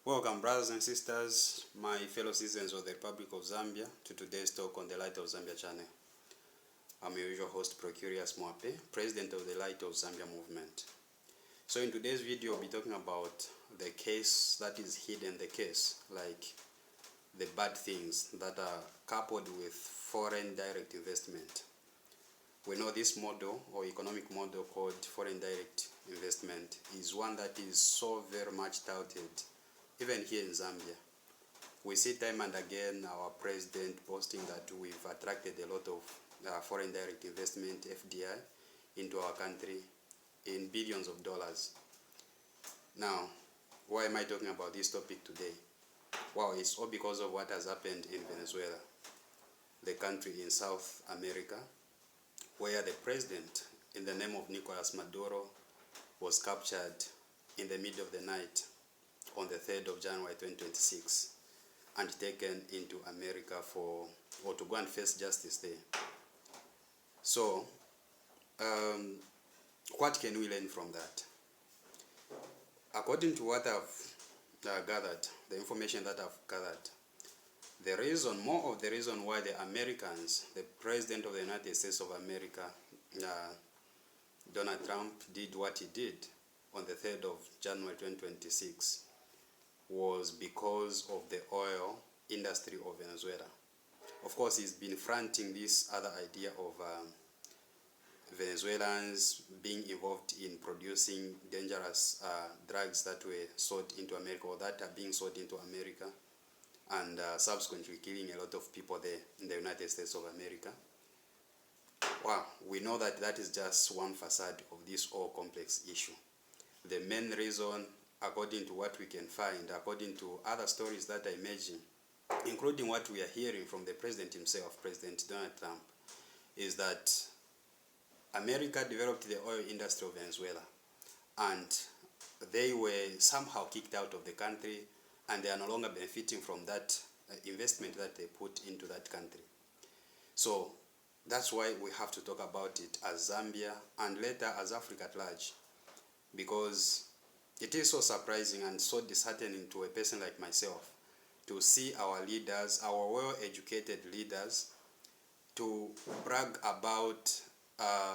Welcome, brothers and sisters, my fellow citizens of the Republic of Zambia, to today's talk on the Light of Zambia channel. I'm your usual host, Procurious Mwape, President of the Light of Zambia movement. So in today's video, we'll be talking about the case that is hidden, the case, like the bad things that are coupled with foreign direct investment. We know this model or economic model called foreign direct investment is one that is so very much touted. Even here in Zambia, we see time and again our president posting that we've attracted a lot of foreign direct investment FDI into our country in billions of dollars. Now, why am I talking about this topic today? Well, it's all because of what has happened in Venezuela, the country in South America, where the president, in the name of Nicolas Maduro, was captured in the middle of the night on the 3rd of January 2026 and taken into America to go and face justice there. So, what can we learn from that? According to what I've gathered, the information that I've gathered, more of the reason why the Americans, the President of the United States of America, Donald Trump, did what he did on the 3rd of January 2026 was because of the oil industry of Venezuela. Of course, he's been fronting this other idea of Venezuelans being involved in producing dangerous drugs that were sold into America or that are being sold into America and subsequently killing a lot of people there in the United States of America. Well, we know that that is just one facade of this oil complex issue. The main reason, according to what we can find, according to other stories that I imagine, including what we are hearing from the president himself, President Donald Trump, is that America developed the oil industry of Venezuela and they were somehow kicked out of the country and they are no longer benefiting from that investment that they put into that country. So that's why we have to talk about it as Zambia and later as Africa at large, because it is so surprising and so disheartening to a person like myself to see our leaders, our well-educated leaders, to brag about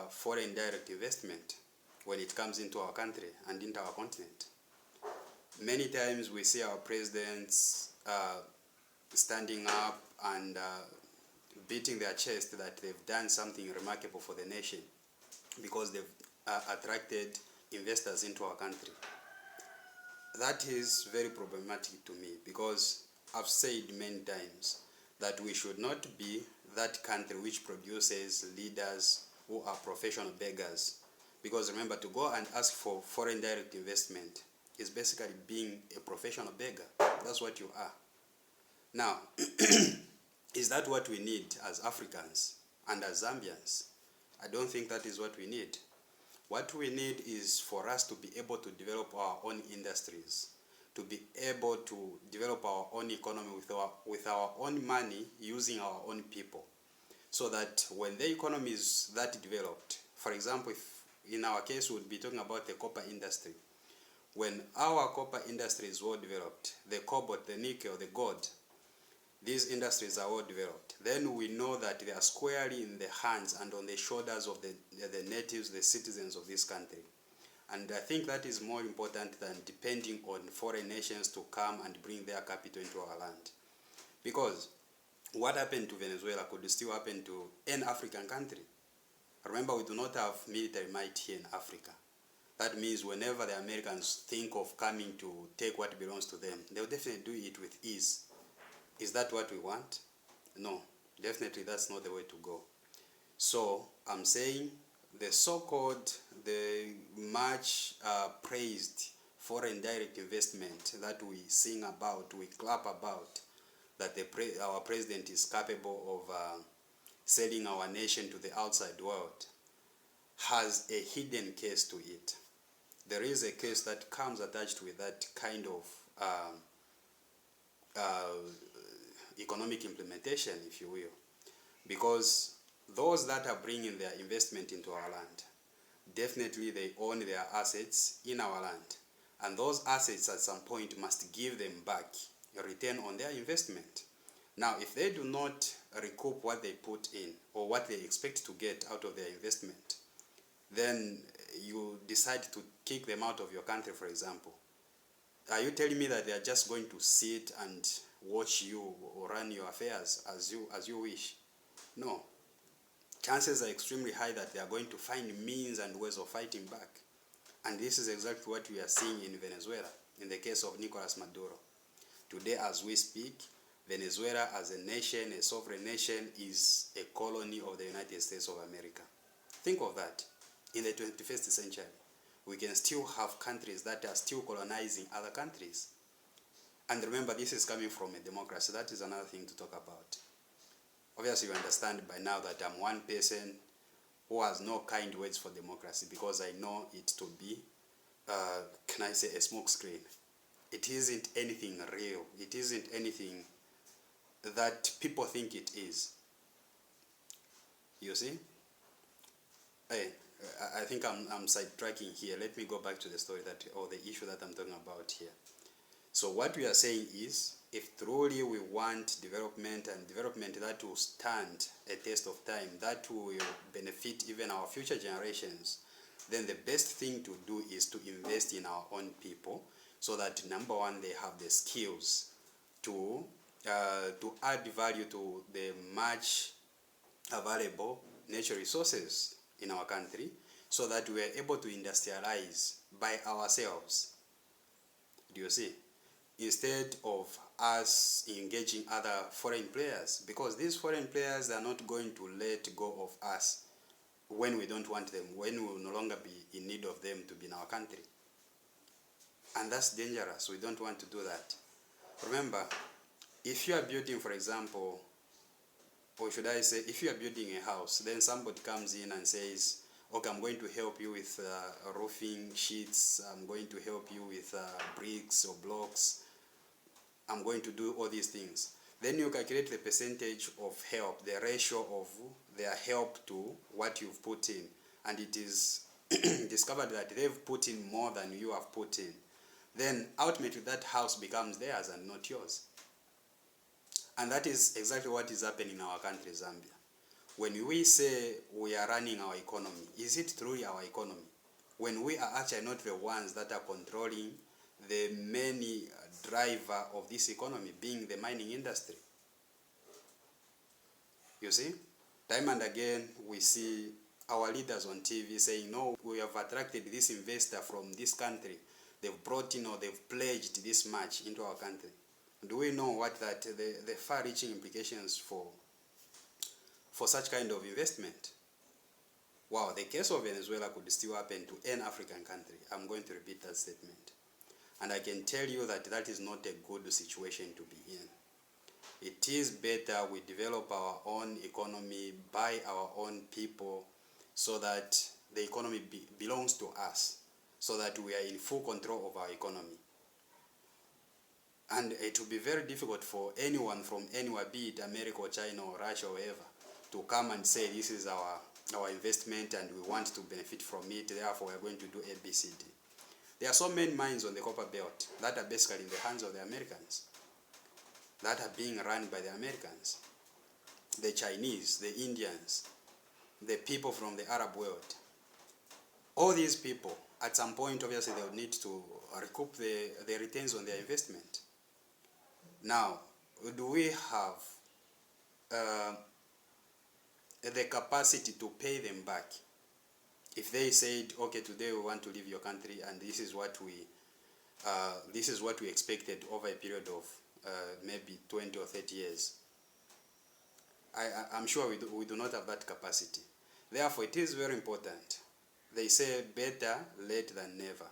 foreign direct investment when it comes into our country and into our continent. Many times we see our presidents standing up and beating their chest that they've done something remarkable for the nation because they've attracted investors into our country. That is very problematic to me because I've said many times that we should not be that country which produces leaders who are professional beggars. Because remember, to go and ask for foreign direct investment is basically being a professional beggar. That's what you are. Now, is that what we need as Africans and as Zambians? I don't think that is what we need. What we need is for us to be able to develop our own industries, to be able to develop our own economy with our own money, using our own people, so that when the economy is that developed, for example, if in our case we would be talking about the copper industry, when our copper industry is well developed, the cobalt, the nickel, the gold, these industries are well developed, then we know that they are squarely in the hands and on the shoulders of the natives, the citizens of this country. And I think that is more important than depending on foreign nations to come and bring their capital into our land. Because what happened to Venezuela could still happen to any African country. Remember, we do not have military might here in Africa. That means whenever the Americans think of coming to take what belongs to them, they'll definitely do it with ease. Is that what we want? No, definitely that's not the way to go. So I'm saying the so-called, the much praised foreign direct investment that we sing about, we clap about, that our president is capable of selling our nation to the outside world, has a hidden case to it. There is a case that comes attached with that kind of economic implementation, if you will, because those that are bringing their investment into our land, definitely they own their assets in our land, And those assets at some point must give them back a return on their investment. Now, if they do not recoup what they put in or what they expect to get out of their investment, then you decide to kick them out of your country, for example. Are you telling me that they are just going to sit and watch you or run your affairs as you wish? No. Chances are extremely high that they are going to find means and ways of fighting back. And this is exactly what we are seeing in Venezuela, in the case of Nicolas Maduro. Today, as we speak, Venezuela as a nation, a sovereign nation, is a colony of the United States of America. Think of that. In the 21st century, we can still have countries that are still colonizing other countries. And remember, this is coming from a democracy. That is another thing to talk about. Obviously, you understand by now that I'm one person who has no kind words for democracy, because I know it to be, can I say, a smokescreen. It isn't anything real. It isn't anything that people think it is. You see? Hey, I think I'm sidetracking here. Let me go back to the story or the issue that I'm talking about here. So what we are saying is, if truly we want development, and development that will stand a test of time, that will benefit even our future generations, then the best thing to do is to invest in our own people, so that, number one, they have the skills to add value to the much available natural resources in our country, so that we are able to industrialize by ourselves. Do you see? Instead of us engaging other foreign players, because these foreign players are not going to let go of us when we don't want them, when we will no longer be in need of them to be in our country. And that's dangerous. We don't want to do that. Remember, if you are building, for example, or should I say, if you are building a house, then somebody comes in and says, okay, I'm going to help you with roofing sheets, I'm going to help you with bricks or blocks, I'm going to do all these things. Then you calculate the percentage of help, the ratio of their help to what you've put in. And it is discovered that they've put in more than you have put in. Then ultimately that house becomes theirs and not yours. And that is exactly what is happening in our country, Zambia. When we say we are running our economy, is it truly our economy? When we are actually not the ones that are controlling the main driver of this economy, being the mining industry. You see? Time and again, we see our leaders on TV saying, no, we have attracted this investor from this country. They've brought in or they've pledged this much into our country. Do we know what the far-reaching implications for such kind of investment? Wow, the case of Venezuela could still happen to any African country. I'm going to repeat that statement. And I can tell you that that is not a good situation to be in. It is better we develop our own economy by our own people, so that the economy belongs to us, so that we are in full control of our economy. And it will be very difficult for anyone from anywhere, be it America or China or Russia or wherever, to come and say this is our investment and we want to benefit from it, therefore we are going to do A, B, C, D. There are so many mines on the copper belt that are basically in the hands of the Americans, that are being run by the Americans, the Chinese, the Indians, the people from the Arab world. All these people, at some point, obviously, they will need to recoup the returns on their investment. Now, do we have the capacity to pay them back? If they said, okay, today we want to leave your country, and this is what we expected over a period of maybe 20 or 30 years, I'm sure we do not have that capacity. Therefore, it is very important. They say better late than never.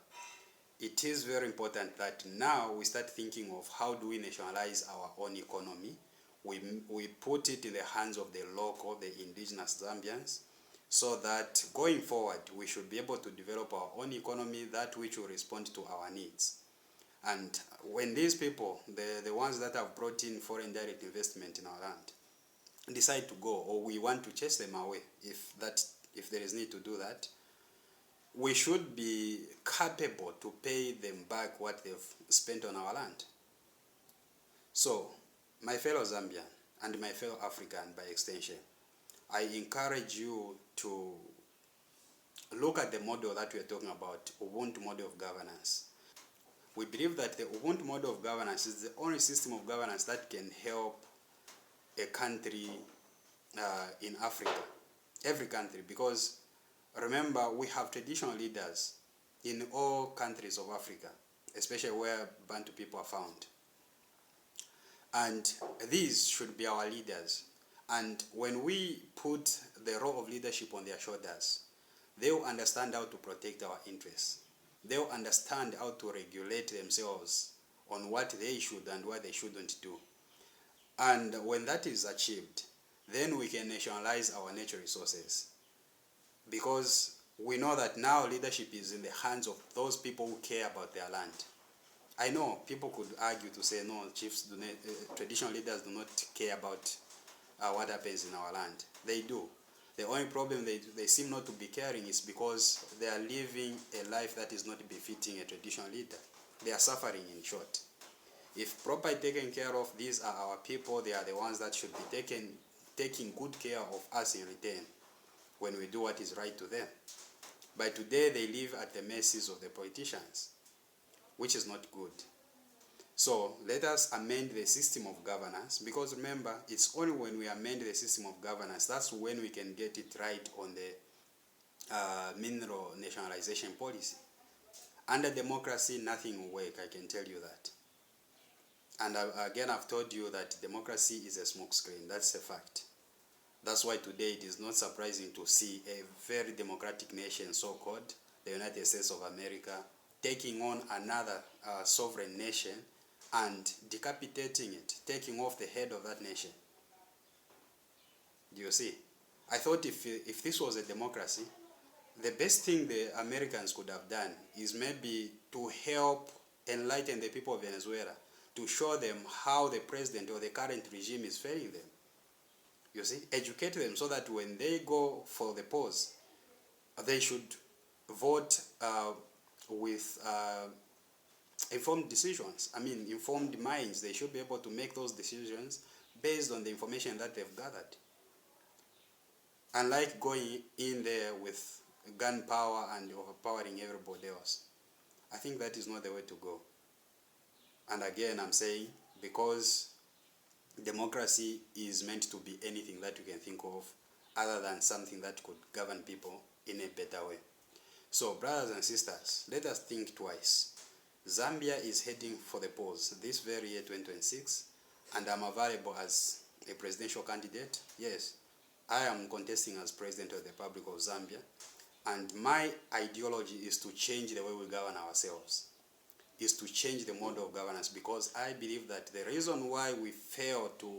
It is very important that now we start thinking of how do we nationalize our own economy. We put it in the hands of the local, the indigenous Zambians, so that going forward we should be able to develop our own economy, that which will respond to our needs. And when these people, the ones that have brought in foreign direct investment in our land, decide to go, or we want to chase them away, if there is need to do that, we should be capable to pay them back what they've spent on our land. So, my fellow Zambian and my fellow African by extension, I encourage you to look at the model that we're talking about, Ubuntu model of governance. We believe that the Ubuntu model of governance is the only system of governance that can help a country in Africa, every country, because remember, we have traditional leaders in all countries of Africa, especially where Bantu people are found. And these should be our leaders. And when we put the role of leadership on their shoulders, they will understand how to protect our interests. They will understand how to regulate themselves on what they should and what they shouldn't do. And when that is achieved, then we can nationalize our natural resources. Because we know that now leadership is in the hands of those people who care about their land. I know people could argue to say, no, chiefs do not, traditional leaders do not care about what happens in our land. They do. The only problem they seem not to be caring is because they are living a life that is not befitting a traditional leader. They are suffering, in short. If properly taken care of, these are our people. They are the ones that should be taking good care of us in return when we do what is right to them. But today they live at the mercies of the politicians, which is not good. So let us amend the system of governance, because remember, it's only when we amend the system of governance that's when we can get it right on the mineral nationalization policy. Under democracy, nothing will work, I can tell you that. And again, I've told you that democracy is a smokescreen. That's a fact. That's why today it is not surprising to see a very democratic nation, so-called, the United States of America, taking on another sovereign nation and decapitating it, taking off the head of that nation. Do you see? I thought if this was a democracy, the best thing the Americans could have done is maybe to help enlighten the people of Venezuela, to show them how the president or the current regime is failing them. You see, educate them so that when they go for the polls, they should vote with informed decisions. I mean, informed minds. They should be able to make those decisions based on the information that they've gathered. Unlike going in there with gunpowder and overpowering everybody else. I think that is not the way to go. And again, I'm saying, because democracy is meant to be anything that you can think of other than something that could govern people in a better way. So, brothers and sisters, let us think twice. Zambia is heading for the polls this very year, 2026, and I'm available as a presidential candidate. Yes, I am contesting as president of the Republic of Zambia, and my ideology is to change the way we govern ourselves, is to change the model of governance, because I believe that the reason why we fail to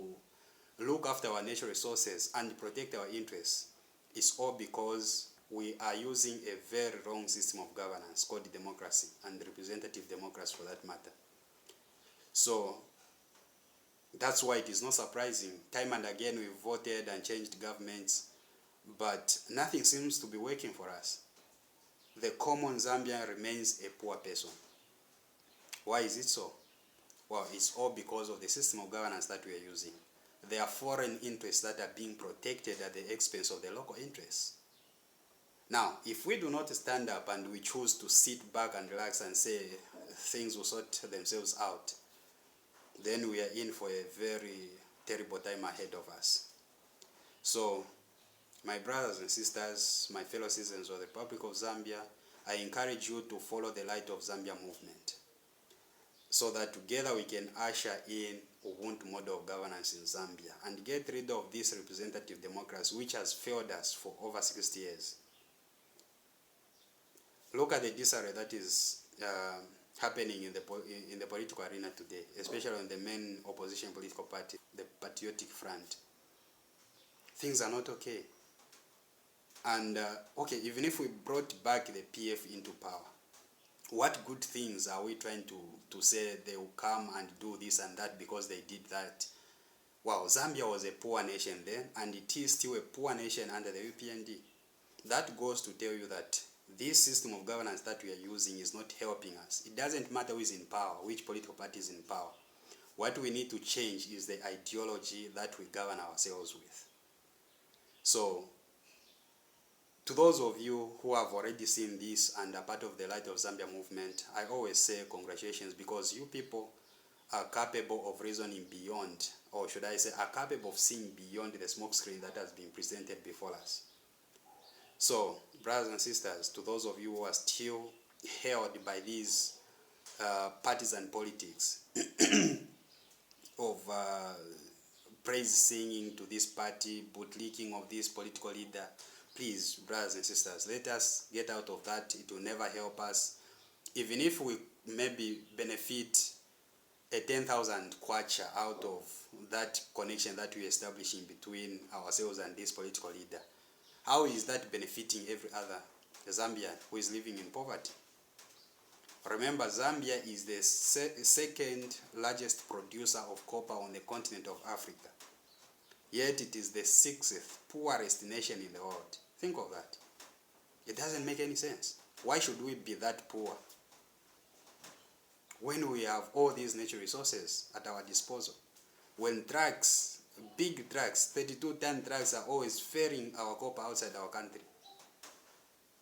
look after our natural resources and protect our interests is all because we are using a very wrong system of governance called democracy, and representative democracy for that matter. So that's why it is not surprising. Time and again we've voted and changed governments, but nothing seems to be working for us. The common Zambian remains a poor person. Why is it so? Well, it's all because of the system of governance that we are using. There are foreign interests that are being protected at the expense of the local interests. Now, if we do not stand up and we choose to sit back and relax and say things will sort themselves out, then we are in for a very terrible time ahead of us. So, my brothers and sisters, my fellow citizens of the Republic of Zambia, I encourage you to follow the Light of Zambia movement, so that together we can usher in Ubuntu model of governance in Zambia and get rid of this representative democracy which has failed us for over 60 years. Look at the disarray that is happening in the political arena today, especially on the main opposition political party, the Patriotic Front. Things are not okay. And okay, even if we brought back the PF into power, what good things are we trying to say they will come and do this and that because they did that? Wow, Zambia was a poor nation then, and it is still a poor nation under the UPND. That goes to tell you that this system of governance that we are using is not helping us. It doesn't matter who is in power, which political party is in power. What we need to change is the ideology that we govern ourselves with. So, to those of you who have already seen this and are part of the Light of Zambia movement, I always say congratulations, because you people are capable of reasoning beyond, or should I say, are capable of seeing beyond the smoke screen that has been presented before us. So, brothers and sisters, to those of you who are still held by these partisan politics of praise singing to this party, bootlicking of this political leader, please, brothers and sisters, let us get out of that. It will never help us. Even if we maybe benefit a 10,000 kwacha out of that connection that we establish in between ourselves and this political leader, how is that benefiting every other Zambian who is living in poverty? Remember, Zambia is the second largest producer of copper on the continent of Africa. Yet it is the 6th poorest nation in the world. Think of that. It doesn't make any sense. Why should we be that poor when we have all these natural resources at our disposal? When trucks, big trucks, 32-ton trucks are always ferrying our copper outside our country.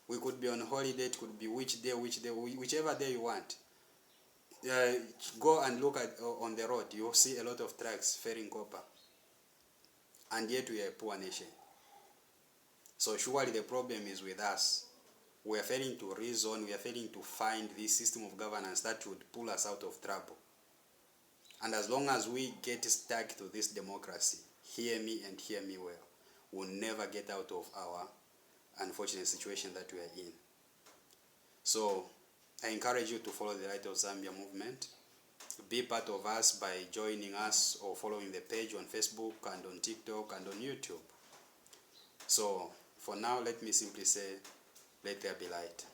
We could be on holiday, it could be which day, whichever day you want. Go and look at on the road, you'll see a lot of trucks ferrying copper. And yet we are a poor nation. So surely the problem is with us. We are failing to reason, we are failing to find this system of governance that would pull us out of trouble. And as long as we get stuck to this democracy, hear me and hear me well, we'll never get out of our unfortunate situation that we are in. So I encourage you to follow the Light of Zambia movement. Be part of us by joining us or following the page on Facebook and on TikTok and on YouTube. So for now, let me simply say, let there be light.